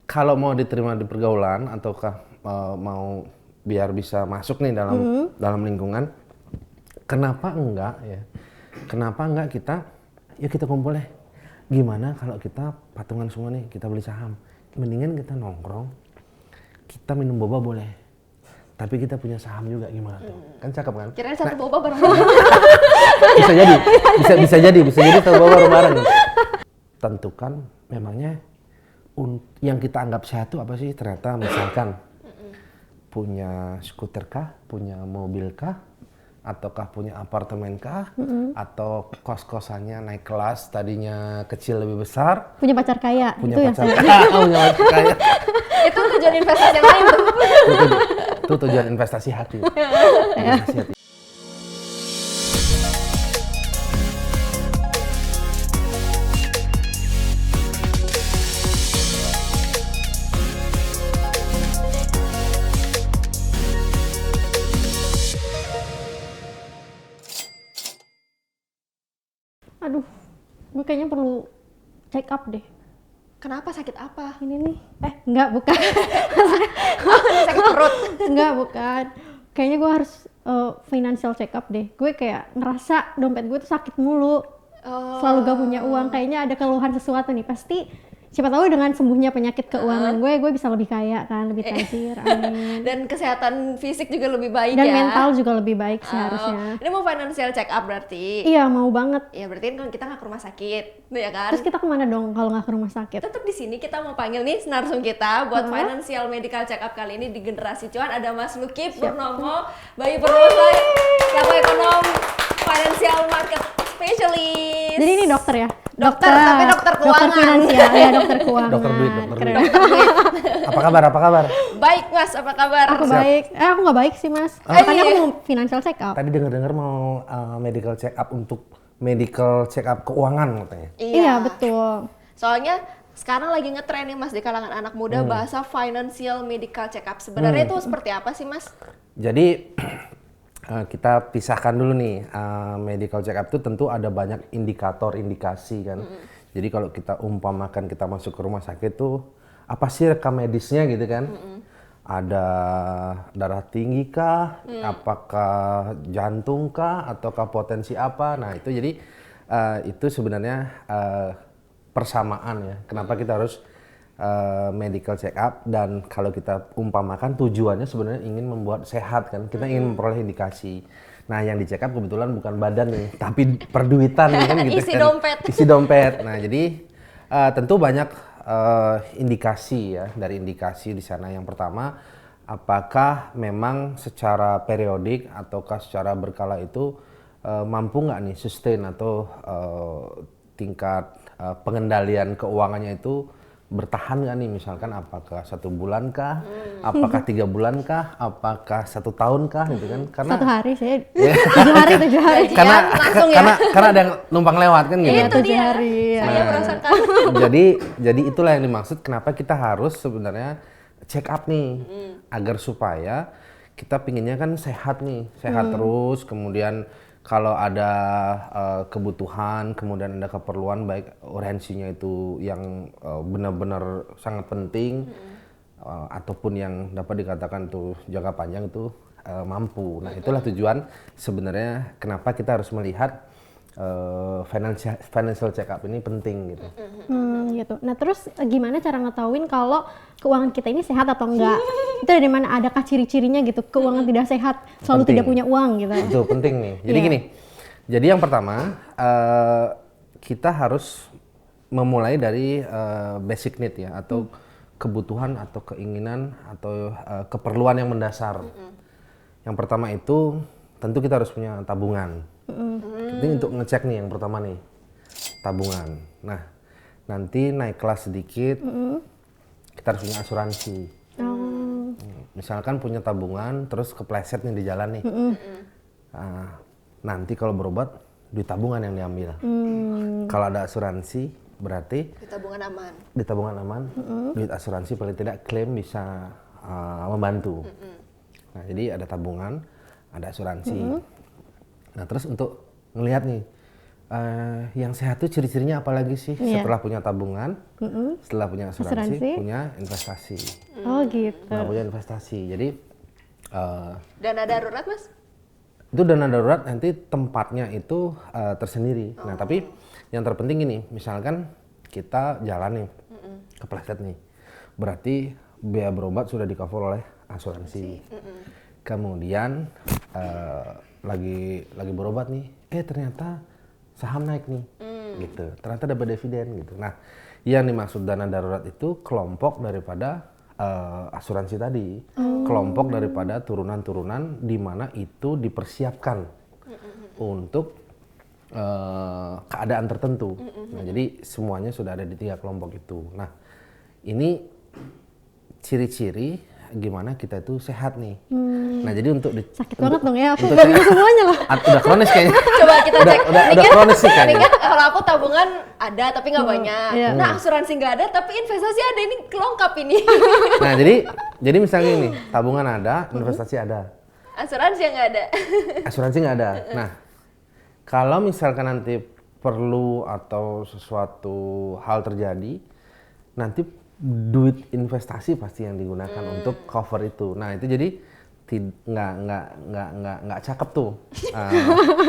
kalau mau diterima di pergaulan ataukah mau biar bisa masuk nih dalam lingkungan, kenapa enggak ya? Kenapa enggak kita kumpul deh. Gimana kalau kita patungan semua nih, kita beli saham. Mendingan kita nongkrong, kita minum boba boleh. Tapi kita punya saham juga, gimana tuh? Kan cakep kan? Kirain satu boba bareng-bareng. Bisa jadi satu boba bareng-bareng. Tentukan memangnya yang kita anggap sehat itu apa sih? Ternyata misalkan punya skuter kah, punya mobil kah, ataukah punya apartemen kah, atau kos-kosannya naik kelas, tadinya kecil lebih besar, Punya pacar kaya, punya itu pacar kaya, punya pacar kaya. Itu tujuan investasi yang lain tuh. Itu tujuan investasi hati. Investasi hati. Aduh, gue kayaknya perlu check up deh. Kenapa, sakit apa? Ini nih, enggak, bukan. Sakit perut. Enggak, bukan. Kayaknya gue harus financial check up deh. Gue kayak ngerasa dompet gue tuh sakit mulu. Selalu gak punya uang. Kayaknya ada keluhan sesuatu nih. Pasti siapa tahu dengan sembuhnya penyakit keuangan gue bisa lebih kaya kan, lebih tajir. Amin. Dan kesehatan fisik juga lebih baik Dan ya. mental juga lebih baik seharusnya. Ini mau financial check up berarti? Iya, mau banget. Ya berarti kan kita nggak ke rumah sakit, ya kan? Terus kita kemana dong kalau nggak ke rumah sakit? Tetap di sini kita mau panggil nih narsum kita buat financial medical check up kali ini di Generasi Cuan. Ada Mas Luki Purnomo, Bayu Purnomo, selaku ekonom financial market specialist. Jadi ini dokter ya? Dokter, tapi dokter keuangan. Dokter finansial, ya dokter keuangan. Dokter duit. Keren. Apa kabar? Baik Mas, apa kabar? Aku baik. Aku nggak baik sih Mas. Makanya aku mau financial check up. Tadi dengar mau medical check up untuk medical check up keuangan katanya. Iya, betul. Soalnya sekarang lagi ngetren nih Mas di kalangan anak muda bahasa financial medical check up. Sebenarnya itu seperti apa sih Mas? Jadi kita pisahkan dulu nih, medical check up itu tentu ada banyak indikator-indikasi kan. Jadi kalau kita umpamakan kita masuk ke rumah sakit tuh apa sih rekam medisnya gitu kan? Ada darah tinggi kah? Apakah jantung kah? Ataukah potensi apa? Nah itu jadi itu sebenarnya persamaan ya. Kenapa kita harus medical check up, dan kalau kita umpamakan tujuannya sebenarnya ingin membuat sehat kan, kita ingin memperoleh indikasi. Nah yang di check up kebetulan bukan badan nih, tapi perduitan nih kan gitu. Isi kan. dompet. Isi dompet. Nah jadi tentu banyak indikasi ya, dari indikasi di sana. Yang pertama, apakah memang secara periodik ataukah secara berkala itu mampu nggak nih sustain atau tingkat pengendalian keuangannya itu bertahan nggak nih, misalkan apakah 1 bulan kah, apakah 3 bulan kah, apakah 1 tahun kah gitu kan? Karena 1 hari saya 7 hari. karena ada yang numpang lewat kan gitu. Iya, Itu 7 dia. hari. Saya merasakan. Jadi itulah yang dimaksud kenapa kita harus sebenarnya check up nih, agar supaya kita pinginnya kan sehat nih, sehat terus, kemudian kalau ada kebutuhan, kemudian ada keperluan, baik urgensinya itu yang benar-benar sangat penting, ataupun yang dapat dikatakan tuh jangka panjang itu mampu. Nah itulah tujuan sebenarnya kenapa kita harus melihat financial check up ini penting gitu. Gitu. Nah terus gimana cara ngetahuin kalau keuangan kita ini sehat atau enggak? Itu dari mana, adakah ciri-cirinya gitu? Keuangan tidak sehat, selalu Penting. tidak punya uang gitu. Itu penting nih. Jadi gini, jadi yang pertama kita harus memulai dari basic need ya, atau kebutuhan atau keinginan atau keperluan yang mendasar. Yang pertama itu tentu kita harus punya tabungan. Ini untuk ngecek nih yang pertama nih, tabungan. Nah nanti naik kelas sedikit, kita harus punya asuransi. Misalkan punya tabungan terus kepleset nih di jalan nih, nanti kalau berobat duit tabungan yang diambil. Kalau ada asuransi berarti Di tabungan aman. duit asuransi paling tidak klaim bisa membantu. Nah jadi ada tabungan, ada asuransi. Nah terus untuk ngelihat nih Yang sehat tuh ciri-cirinya apa lagi sih? Iya. Setelah punya tabungan, setelah punya asuransi, Asuransi. punya investasi. Oh gitu. Nah, punya investasi. Jadi Dana darurat mas? itu dana darurat nanti tempatnya itu tersendiri. Nah, tapi yang terpenting ini, misalkan kita jalan nih, kepleset nih, berarti biaya berobat sudah di cover oleh asuransi. Kemudian lagi berobat nih, ternyata saham naik nih, gitu. Ternyata dapat dividen gitu. Nah, yang dimaksud dana darurat itu kelompok daripada asuransi tadi, kelompok daripada turunan-turunan di mana itu dipersiapkan untuk keadaan tertentu. Nah, jadi semuanya sudah ada di 3 kelompok itu. Nah, ini ciri-ciri gimana kita itu sehat nih. Nah, jadi untuk Sakit banget dong ya, aku untuk nggak bisa semuanya loh. udah kronis kayaknya. Coba kita cek. Udah Ini kan- kronis sih kayaknya. ini kan kalau aku tabungan ada tapi nggak banyak. Iya. Nah asuransi nggak ada tapi investasi ada, ini kelengkap ini. Nah, jadi misalnya ini, tabungan ada, investasi ada. Asuransi yang nggak ada. Asuransi nggak ada. Nah, kalau misalkan nanti perlu atau sesuatu hal terjadi, nanti duit investasi pasti yang digunakan untuk cover itu. Nah, itu jadi nggak cakep tuh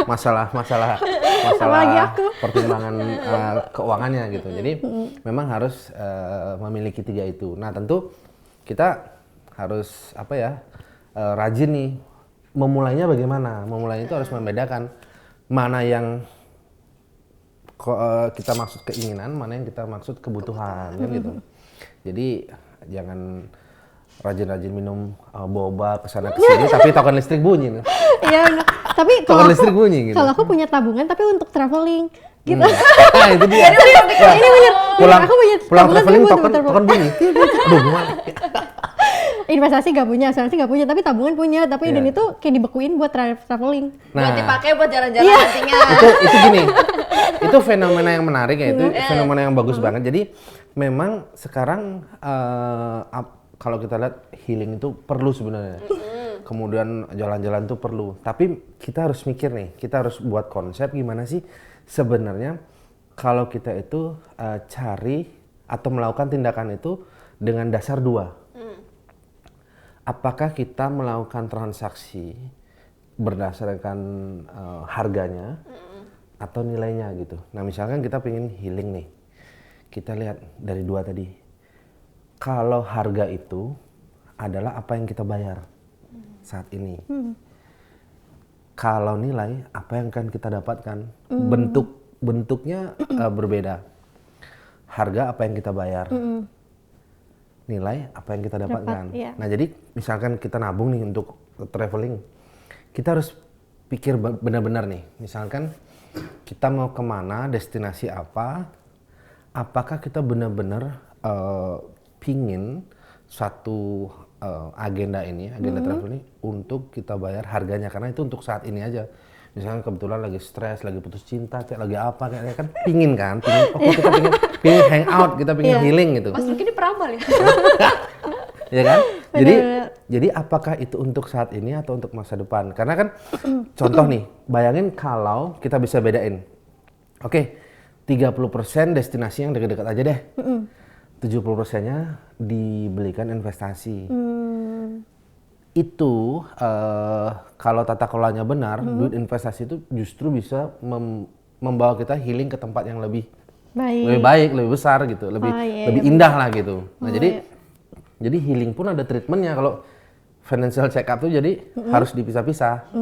masalah Apalagi aku. pertimbangan keuangannya gitu. Jadi memang harus memiliki 3 itu. Nah, tentu kita harus rajin nih. Memulainya bagaimana? Memulainya itu harus membedakan mana yang kita maksud keinginan, mana yang kita maksud kebutuhan, kan gitu. Jadi jangan rajin-rajin minum boba kesana kesini, tapi token listrik bunyi. Iya, bener. Tapi Token kalau listrik bunyi gitu. kalau aku punya tabungan tapi untuk traveling gitu. Nah, itu dia. Ini bener. Pulang, Aku punya pulang tabungan traveling tapi buat token bunyi. Aduh, gimana? Investasi gak punya, asuransi gak punya, tapi tabungan punya. Tapi Iya. dan itu kayak dibekuin buat traveling. Buat Nah, dipakai buat jalan-jalan Iya. nantinya. itu gini, itu fenomena yang menarik ya, itu fenomena yang bagus banget. Jadi memang sekarang kalau kita lihat healing itu perlu sebenarnya. Kemudian jalan-jalan itu perlu. Tapi kita harus mikir nih, kita harus buat konsep gimana sih sebenarnya kalau kita itu cari atau melakukan tindakan itu dengan dasar 2. Apakah kita melakukan transaksi berdasarkan harganya atau nilainya gitu. Nah, misalkan kita pengen healing nih, kita lihat dari 2 tadi. Kalau harga itu adalah apa yang kita bayar saat ini. Kalau nilai, apa yang akan kita dapatkan? Bentuknya berbeda. Harga apa yang kita bayar? Nilai apa yang kita dapatkan? Iya. Nah, jadi misalkan kita nabung nih untuk traveling, kita harus pikir benar-benar nih. Misalkan kita mau kemana, destinasi apa, apakah kita benar-benar pingin satu agenda ini, agenda travel ini untuk kita bayar harganya, karena itu untuk saat ini aja. Misalnya kebetulan lagi stres, lagi putus cinta, kayak lagi apa, kayak kan pingin kita pingin hang out, kita pingin healing gitu. Mas Luki ini peramal ya. Ya kan? Bener-bener. Jadi apakah itu untuk saat ini atau untuk masa depan? Karena kan contoh nih, bayangin kalau kita bisa bedain. Oke, 30% destinasi yang dekat-dekat aja deh. 70%-nya dibelikan investasi. Itu kalau tata kelolanya benar, duit investasi itu justru bisa membawa kita healing ke tempat yang lebih baik, lebih besar gitu, lebih indah lah gitu. Nah, jadi healing pun ada treatmentnya. Kalau financial check up tuh jadi harus dipisah-pisah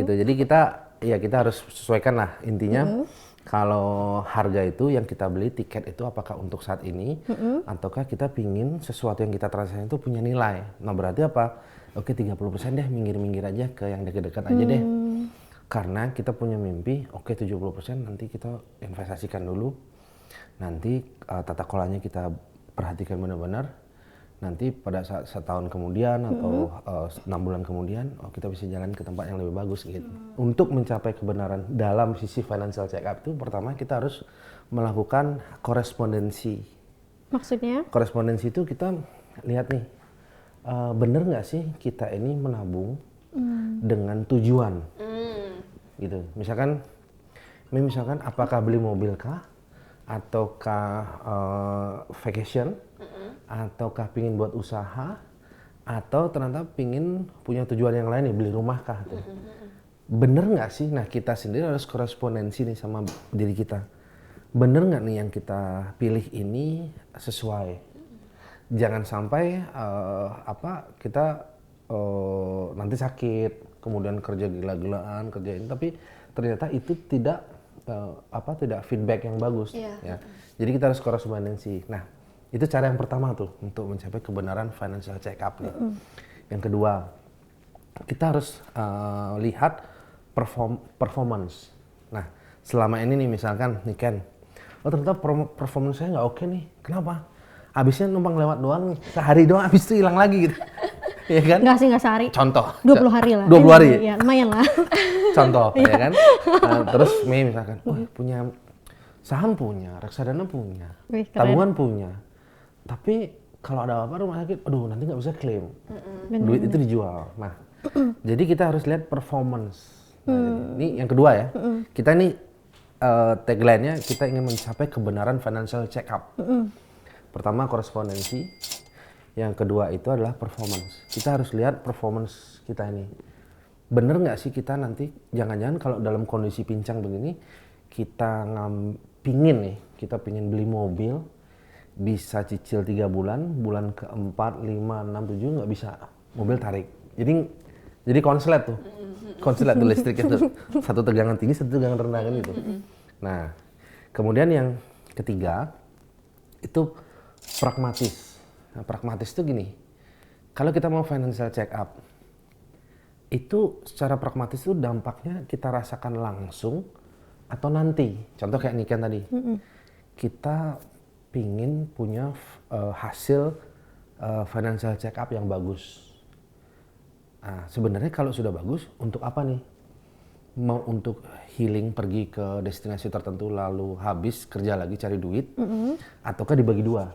gitu. Jadi kita harus sesuaikan lah intinya. Kalau harga itu yang kita beli tiket itu apakah untuk saat ini ataukah kita pingin sesuatu yang kita transaksi itu punya nilai. Nah, berarti apa? Oke, 30% deh, minggir-minggir aja ke yang dekat-dekat aja deh. Karena kita punya mimpi, oke 70% nanti kita investasikan dulu. Nanti tata kelolanya kita perhatikan benar-benar. Nanti pada saat setahun kemudian atau 6 bulan kemudian, kita bisa jalan ke tempat yang lebih bagus gitu. Untuk mencapai kebenaran dalam sisi financial check up itu, pertama kita harus melakukan korespondensi. Maksudnya? Korespondensi itu kita lihat nih, bener nggak sih kita ini menabung dengan tujuan, gitu. Misalkan misalkan apakah beli mobil kah, ataukah vacation, ataukah pingin buat usaha, atau ternyata pingin punya tujuan yang lain nih, beli rumah kah? Bener nggak sih? Nah, kita sendiri harus korespondensi nih sama diri kita. Bener nggak nih yang kita pilih ini sesuai? Jangan sampai kita nanti sakit, kemudian kerja gila-gilaan, kerjain, tapi ternyata itu tidak feedback yang bagus. Ya. Jadi kita harus korespondensi. Nah, itu cara yang pertama tuh untuk mencapai kebenaran financial check up nih. Yang kedua, kita harus lihat performance. Nah, selama ini nih misalkan nih Ken, ternyata performance saya nggak oke nih. Kenapa? Habisnya numpang lewat doang, sehari doang habis itu hilang lagi gitu. Iya kan? Nggak sehari. Contoh. 20 hari lah. 20 hari? Ya, lumayan lah. Contoh, ya kan? Terus Mei misalkan, punya saham punya, reksadana punya, Wih, keren. tabungan punya. Tapi kalau ada apa-apa rumah sakit, aduh nanti nggak bisa klaim. Duit itu dijual. Nah, jadi kita harus lihat performance. Nah, ini yang kedua ya. Kita ini tagline-nya kita ingin mencapai kebenaran financial check up. Pertama korespondensi, yang kedua itu adalah performance. Kita harus lihat performance kita ini. Bener nggak sih kita nanti, jangan-jangan kalau dalam kondisi pincang begini, kita kita pingin beli mobil, bisa cicil 3 bulan, bulan keempat, 5, 6, 7 nggak bisa, mobil tarik. Jadi konslet tuh listriknya tuh. Satu tegangan tinggi, satu tegangan rendah kan gitu. Nah, kemudian yang ketiga, itu pragmatis. Nah, pragmatis itu gini, kalau kita mau financial check up, itu secara pragmatis itu dampaknya kita rasakan langsung atau nanti. Contoh kayak Niken tadi, kita pingin punya hasil financial check up yang bagus. Nah, sebenarnya kalau sudah bagus, untuk apa nih? Mau untuk healing, pergi ke destinasi tertentu lalu habis kerja lagi cari duit, ataukah dibagi dua?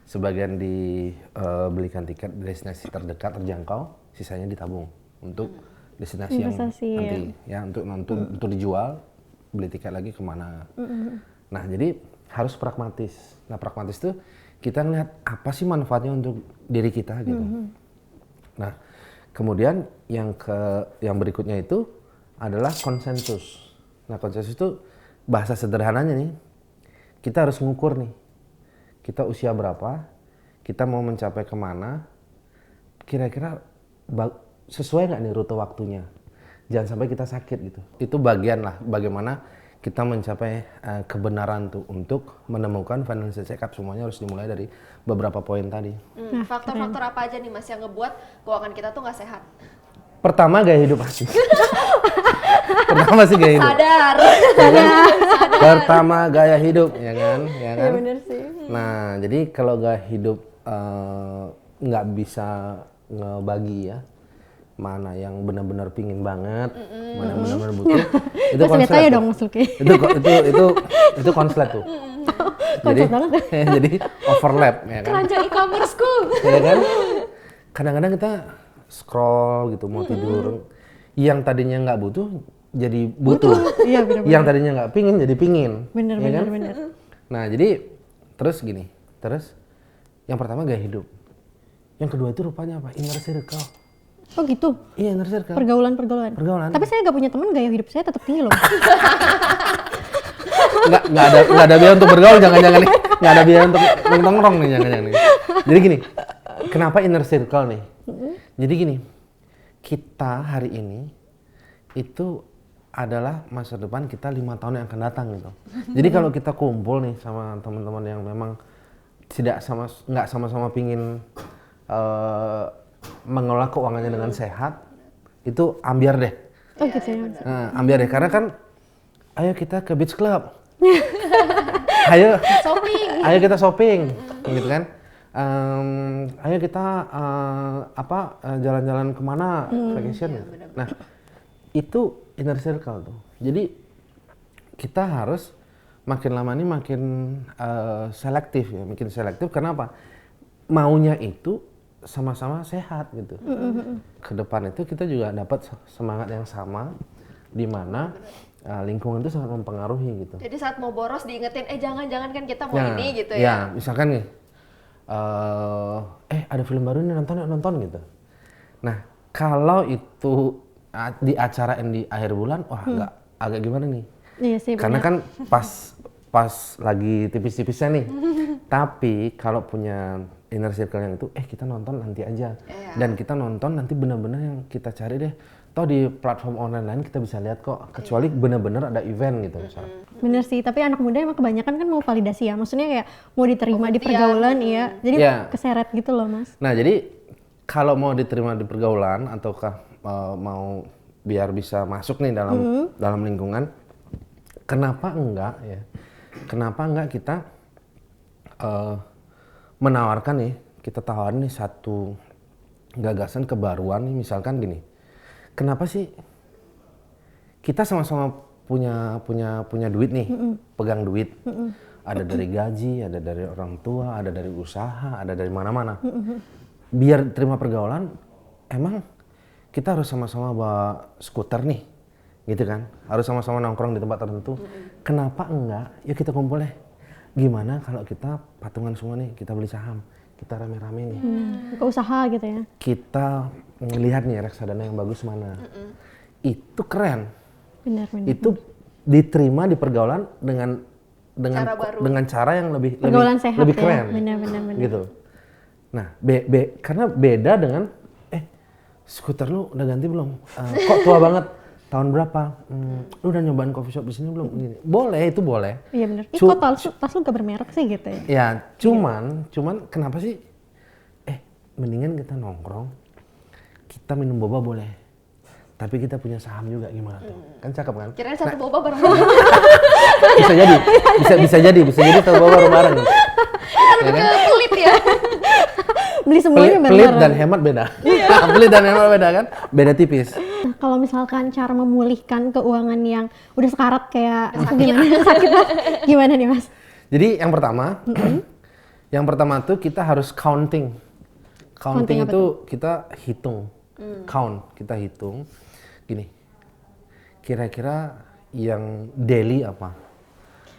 Sebagian dibelikan tiket destinasi terdekat terjangkau, sisanya ditabung untuk destinasi yang nanti ya untuk dijual, beli tiket lagi kemana. Nah, jadi harus pragmatis. Nah, pragmatis itu kita ngelihat apa sih manfaatnya untuk diri kita gitu. Nah, kemudian yang berikutnya itu adalah konsensus. Nah, konsensus itu bahasa sederhananya nih, kita harus mengukur nih, kita usia berapa, kita mau mencapai kemana, kira-kira sesuai nggak nih rute waktunya. Jangan sampai kita sakit gitu. Itu bagian lah bagaimana kita mencapai kebenaran tuh untuk menemukan financial check up. Semuanya harus dimulai dari beberapa poin tadi. Faktor-faktor apa aja nih Mas yang ngebuat keuangan kita tuh nggak sehat? Pertama gaya hidup pasti. Pertama sih gaya hidup. Sadar. Pertama gaya hidup, ya kan? Ya kan? Iya bener sih. Nah, jadi kalau gaya hidup nggak bisa ngebagi ya, mana yang benar-benar pingin banget, mana yang benar-benar butuh, itu konslet. Ya dong Mas Luki. Itu konslet tuh. Jadi overlap, ya kan? Keranjang e-commerce-ku. Ya kan? Kadang-kadang kita scroll gitu mau tidur, yang tadinya nggak butuh jadi butuh. Iya benar. Yang tadinya nggak pingin jadi pingin. Bener. Nah, jadi terus gini, yang pertama gaya hidup, yang kedua itu rupanya apa? Inner circle. Oh gitu? Iya, inner circle. Pergaulan. Tapi saya nggak punya teman, gaya hidup saya tetap tinggi loh. nggak ada biaya untuk bergaul, jangan-jangan nih. Nggak ada biaya untuk nongkrong nih, jangan-jangan nih. Jadi gini, kenapa inner circle nih? Jadi gini, kita hari ini itu adalah masa depan kita 5 tahun yang akan datang gitu. Jadi kalau kita kumpul nih sama teman-teman yang memang nggak sama-sama pingin mengelola keuangannya dengan sehat, itu ambiar deh. Oh gitu ya. Nah, ambiar deh, karena kan ayo kita ke beach club. ayo kita shopping, gitu kan. Ayo kita jalan-jalan kemana, vacation. Nah, itu inner circle tuh. Jadi kita harus makin lama ini makin selektif ya, makin selektif. Kenapa? Maunya itu sama-sama sehat gitu. Ke depan itu kita juga dapat semangat yang sama, di mana lingkungan itu sangat mempengaruhi gitu. Jadi saat mau boros diingetin, jangan-jangan kan kita mau ini gitu ya. ya. Misalkan nih, ada film baru ini nonton gitu. Nah, kalau itu di acara yang di akhir bulan, wah agak gimana nih? Iya sih, Karena benar. kan pas lagi tipis-tipisnya nih. Tapi kalau punya inner circle yang itu, kita nonton nanti aja. Dan kita nonton nanti benar-benar yang kita cari deh. Toh di platform online lain kita bisa lihat kok, kecuali benar-benar ada event gitu misalnya. Bener sih, tapi anak muda emang kebanyakan kan mau validasi ya. Maksudnya kayak mau diterima di pergaulan, iya. Jadi keseret gitu loh, Mas. Nah, jadi kalau mau diterima di pergaulan ataukah mau biar bisa masuk nih dalam lingkungan, kenapa enggak ya? Kenapa enggak kita menawarkan nih, kita tawarin nih satu gagasan kebaruan nih, misalkan gini. Kenapa sih kita sama-sama punya duit nih, pegang duit. Ada dari gaji, ada dari orang tua, ada dari usaha, ada dari mana-mana. Biar terima pergaulan, emang kita harus sama-sama bawa skuter nih, gitu kan? Harus sama-sama nongkrong di tempat tertentu. Kenapa enggak? Yuk kita kumpul deh. Gimana kalau kita patungan semua nih, kita beli saham, kita rame-rame nih. Buka usaha gitu ya. Kita ngelihat nih reksadana yang bagus mana. Itu keren. Benar. Itu diterima di pergaulan dengan cara yang lebih sehat lebih ya. keren. Benar. Gitu. Nah, karena beda dengan skuter lu udah ganti belum? Kok tua banget? Tahun berapa? Lu udah nyobain coffee shop di sini belum? Gini. Boleh, itu boleh. Iya benar. Kok tas lu gak bermerek sih gitu ya? Ya, cuman kenapa sih? Mendingan kita nongkrong, kita minum boba boleh. Tapi kita punya saham juga, gimana tuh? Kan cakep kan? Kirain satu boba bareng. Bisa jadi satu boba bareng. Kan lebih ke pelit ya. Beli semuanya Pelit dan hemat beda. Pelit dan hemat beda kan? Beda tipis. Nah, kalau misalkan cara memulihkan keuangan yang udah sekarat kayak aku gimana? Sakit lah. Gimana nih, Mas? Jadi yang pertama tuh kita harus counting. Counting itu kita hitung. Kita hitung. Gini. Kira-kira yang daily apa?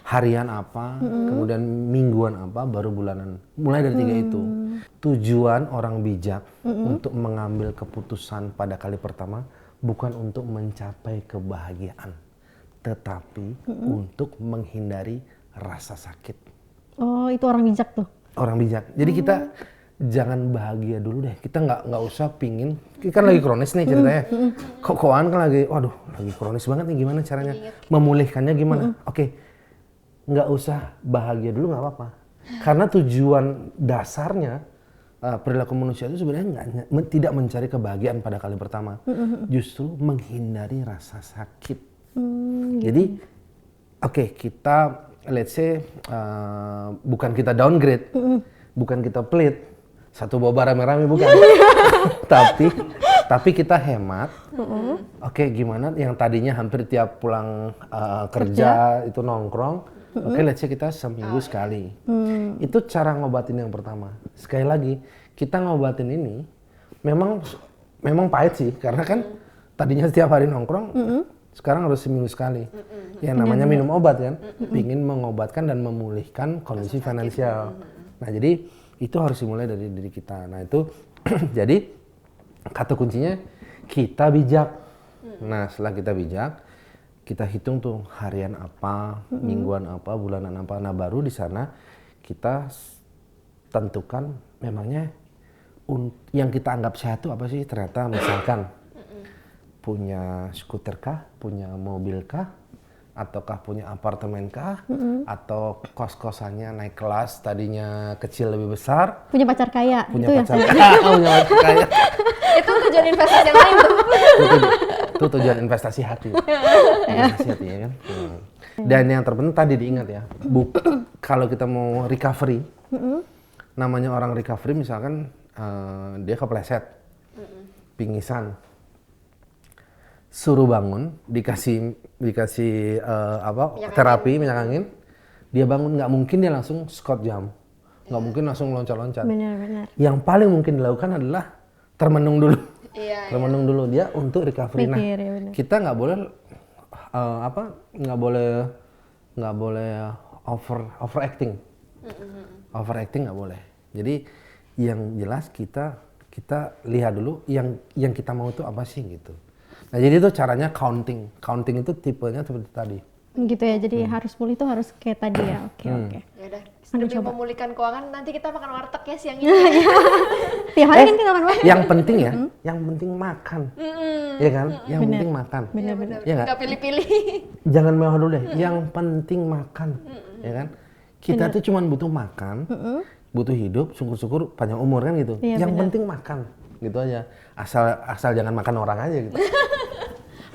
Harian apa, kemudian mingguan apa, baru bulanan. Mulai dari 3 itu. Tujuan orang bijak untuk mengambil keputusan pada kali pertama bukan untuk mencapai kebahagiaan, tetapi untuk menghindari rasa sakit. Oh, itu orang bijak tuh. Orang bijak. Jadi kita jangan bahagia dulu deh. Kita nggak usah pingin. Kan lagi kronis nih ceritanya. Keuangan kan lagi kronis banget nih. Gimana caranya memulihkannya gimana? Oke. Nggak usah bahagia dulu, nggak apa-apa. Karena tujuan dasarnya perilaku manusia itu sebenarnya tidak mencari kebahagiaan pada kali pertama. Justru menghindari rasa sakit. Jadi kita let's say bukan kita downgrade, bukan kita pelit, satu boba rame-rame bukan. tapi kita hemat. Gimana yang tadinya hampir tiap pulang kerja itu nongkrong. Let's say kita seminggu sekali. Itu cara ngobatin yang pertama. Sekali lagi, kita ngobatin ini memang pahit sih, karena kan tadinya setiap hari nongkrong, sekarang harus seminggu sekali. Yang namanya minum obat kan, ingin mengobatkan dan memulihkan kondisi finansial. Nah, jadi itu harus dimulai dari diri kita. Nah, itu jadi kata kuncinya kita bijak. Nah, setelah kita bijak, kita hitung tuh harian apa, mingguan apa, bulanan apa. Nah, baru di sana kita tentukan memangnya yang kita anggap sehat itu apa sih. Ternyata misalkan punya skuter kah, punya mobil kah, ataukah punya apartemen kah, atau kos-kosannya naik kelas, tadinya kecil lebih besar. Punya pacar kaya. Punya itu pacar kaya. Punya pacar kaya. Itu tujuan investasi yang lain tuh. Itu tujuan investasi hati. Investasi hati ya kan. Dan yang terpenting tadi diingat ya, kalau kita mau recovery, namanya orang recovery misalkan dia kepleset, pingsan, suruh bangun, dikasih terapi minyak angin, dia bangun, nggak mungkin dia langsung squat jump, nggak mungkin langsung loncat-loncat. Benar. Yang paling mungkin dilakukan adalah termenung dulu. Iya. Termenung dulu dia untuk recovery. Nah, kita nggak boleh nggak boleh overacting. Overacting nggak boleh. Jadi yang jelas kita lihat dulu yang kita mau itu apa sih gitu. Nah jadi itu caranya counting itu tipenya seperti tadi. Gitu ya, jadi harus pulih tuh harus kayak tadi ya. Oke. Ya udah, demi memulihkan keuangan nanti kita makan warteg ya siang ini. Tiap hari kan kita makan warteg. Yang penting ya, yang penting makan. Iya kan? Yang penting makan. Bener-bener. Iya nggak? Nggak pilih-pilih. Jangan mewah dulu deh. Yang penting makan. Ya kan? Kita tuh cuma butuh makan, butuh hidup, syukur-syukur panjang umur kan gitu. Iya, Yang penting makan. Gitu aja. Asal jangan makan orang aja gitu.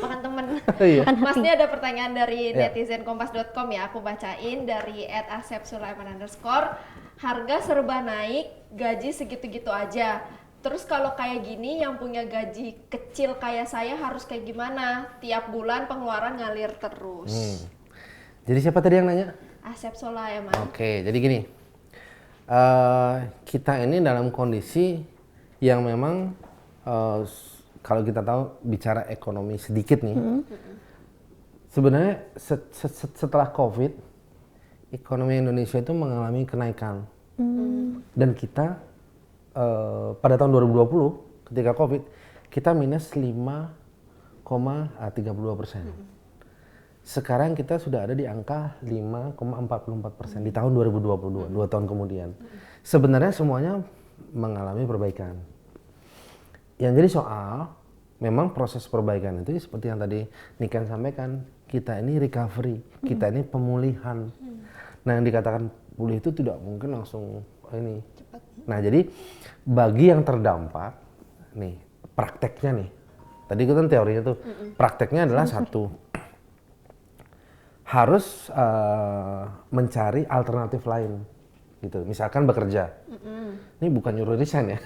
Makan temen. Iya. Mas, ini ada pertanyaan dari netizenkompas.com ya, aku bacain dari @asepsulaiman_. Harga serba naik, gaji segitu-gitu aja. Terus kalau kayak gini yang punya gaji kecil kayak saya harus kayak gimana? Tiap bulan pengeluaran ngalir terus. Jadi siapa tadi yang nanya? Asep Sulaiman. Oke, jadi gini. Kita ini dalam kondisi yang memang kalau kita tahu bicara ekonomi sedikit nih, sebenarnya setelah COVID, ekonomi Indonesia itu mengalami kenaikan. Dan kita pada tahun 2020 ketika COVID, kita minus 5,32%. Sekarang kita sudah ada di angka 5,44% di tahun 2022, 2 tahun kemudian. Sebenarnya semuanya mengalami perbaikan. Yang jadi soal, memang proses perbaikan itu seperti yang tadi Niken sampaikan, kita ini recovery, kita ini pemulihan. Nah yang dikatakan pulih itu tidak mungkin langsung ini. Cepat. Nah jadi bagi yang terdampak, nih prakteknya nih, tadi itu kan teorinya tuh, prakteknya adalah satu, harus mencari alternatif lain. Gitu. Misalkan bekerja, ini bukan nyuruh resign ya,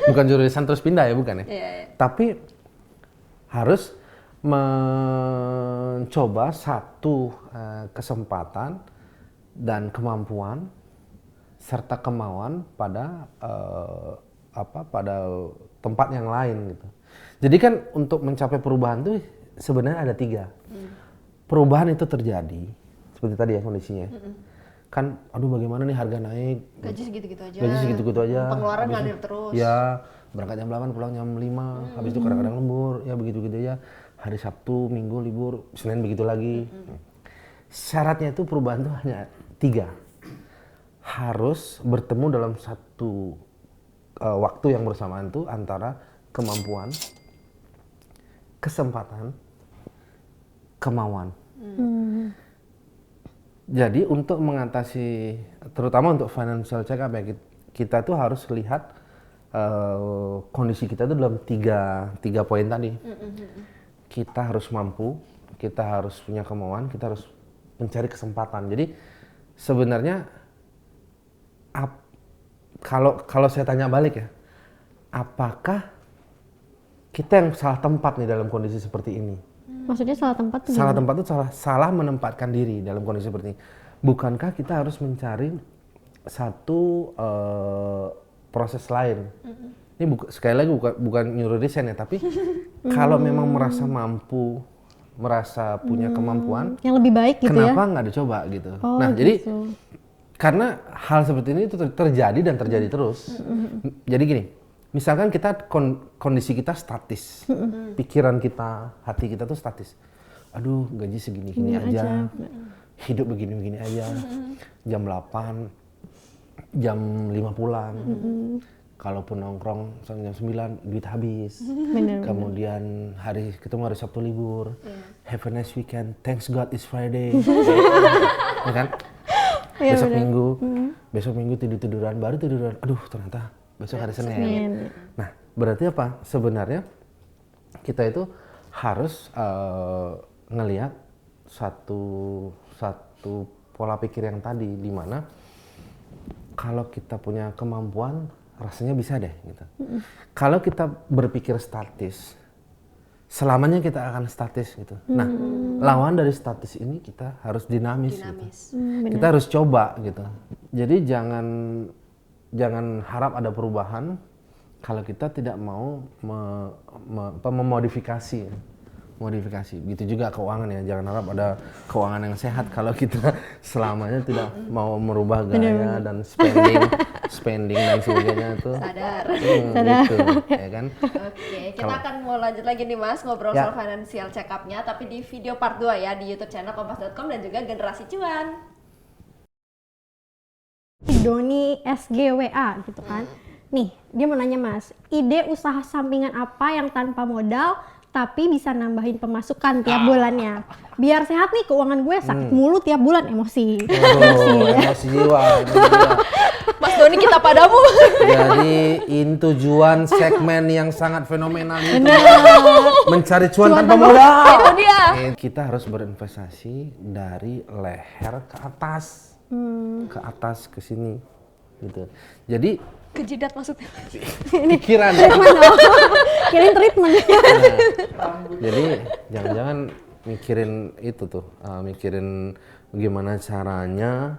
bukan nyuruh resign terus pindah ya, bukan ya. Tapi harus mencoba satu kesempatan dan kemampuan serta kemauan pada pada tempat yang lain gitu. Jadi kan untuk mencapai perubahan tuh sebenarnya ada 3. Perubahan itu terjadi seperti tadi ya kondisinya. Kan aduh bagaimana nih harga naik, Gaji segitu-gitu aja. Habis Pengeluaran ngalir itu, terus. ya berangkat jam 8 pulang jam 5, habis itu kadang-kadang lembur, ya begitu-gitu aja. Hari Sabtu, Minggu libur, Senin begitu lagi. Syaratnya itu perubahan itu hanya 3. Harus bertemu dalam satu waktu yang bersamaan itu antara kemampuan, kesempatan, kemauan. Jadi untuk mengatasi, terutama untuk financial check up ya, kita tuh harus lihat kondisi kita itu dalam tiga poin tadi. Kita harus mampu, kita harus punya kemauan, kita harus mencari kesempatan. Jadi sebenarnya kalau saya tanya balik ya, apakah kita yang salah tempat nih dalam kondisi seperti ini? Maksudnya salah tempat tuh Salah gimana? tempat itu salah menempatkan diri dalam kondisi seperti ini. Bukankah kita harus mencari satu proses lain? Ini sekali lagi bukan nyuruh resign ya, tapi kalau memang merasa mampu, merasa punya kemampuan, yang lebih baik gitu kenapa ya? nggak dicoba gitu? Oh, Nah gitu. jadi karena hal seperti ini itu terjadi dan terjadi terus. Jadi gini, misalkan kita kondisi kita statis, pikiran kita, hati kita tuh statis. Aduh, gaji segini-gini aja, hidup begini-begini aja, jam 8, jam 5 pulang, kalaupun nongkrong jam 9, duit habis. Kemudian ketemu hari Sabtu libur, have a nice weekend, thanks God it's Friday. Ya kan? Besok minggu tiduran, baru tiduran, aduh ternyata besok hari Senin. Nah, berarti apa? Sebenarnya kita itu harus ngelihat satu pola pikir yang tadi, di mana kalau kita punya kemampuan rasanya bisa deh gitu. Kalau kita berpikir statis, selamanya kita akan statis gitu. Nah, lawan dari statis ini kita harus dinamis. Gitu. Kita harus coba gitu. Jadi jangan harap ada perubahan kalau kita tidak mau memodifikasi modifikasi. Begitu juga keuangan ya, jangan harap ada keuangan yang sehat kalau kita selamanya tidak mau merubah gaya dan spending dan sebagainya itu. Sadar. Gitu, ya kan? Oke, kita akan mau lanjut lagi nih Mas ngobrol Ya. soal financial check up-nya tapi di video part 2 ya di YouTube channel kompas.com dan juga Generasi Cuan. Doni SGWA gitu kan. Nih, dia mau nanya Mas, ide usaha sampingan apa yang tanpa modal tapi bisa nambahin pemasukan tiap bulannya? Biar sehat nih keuangan gue, sakit mulu tiap bulan, emosi. Emosi jiwa. Mas Doni kita padamu. Jadi ini tujuan segmen yang sangat fenomenal itu mencari cuan tanpa modal. Itu dia. Kita harus berinvestasi dari leher ke atas, ke sini, gitu. Jadi Kejidat maksudnya. pikiran. Kirain treatment. Jadi jangan-jangan mikirin itu tuh, mikirin gimana caranya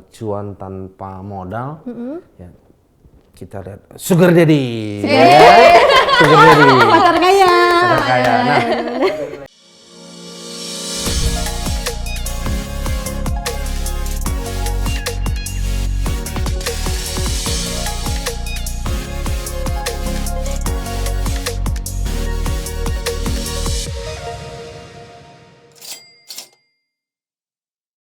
cuan tanpa modal. Ya, kita lihat sugar daddy, ya. Sugar daddy. Pacar kaya. Pacar kaya. Nah,